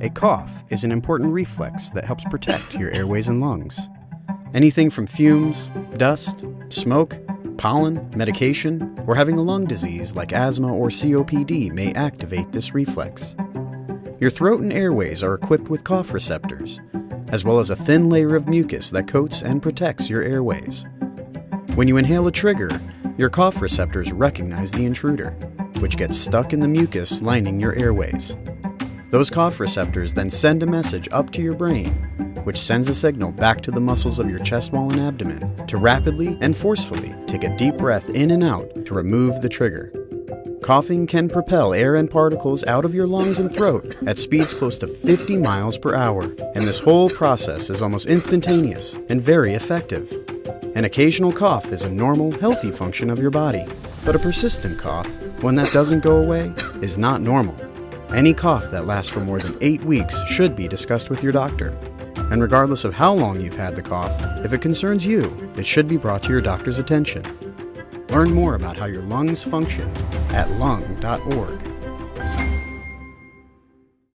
A cough is an important reflex that helps protect your airways and lungs. Anything from fumes, dust, smoke, pollen, medication, or having a lung disease like asthma or COPD may activate this reflex. Your throat and airways are equipped with cough receptors, as well as a thin layer of mucus that coats and protects your airways. When you inhale a trigger, your cough receptors recognize the intruder, which gets stuck in the mucus lining your airways. Those cough receptors then send a message up to your brain, which sends a signal back to the muscles of your chest wall and abdomen to rapidly and forcefully take a deep breath in and out to remove the trigger. Coughing can propel air and particles out of your lungs and throat at speeds close to 50 miles per hour, and this whole process is almost instantaneous and very effective. An occasional cough is a normal, healthy function of your body, but a persistent cough, one that doesn't go away, is not normal. Any cough that lasts for more than 8 weeks should be discussed with your doctor. And regardless of how long you've had the cough, if it concerns you, it should be brought to your doctor's attention. Learn more about how your lungs function at lung.org.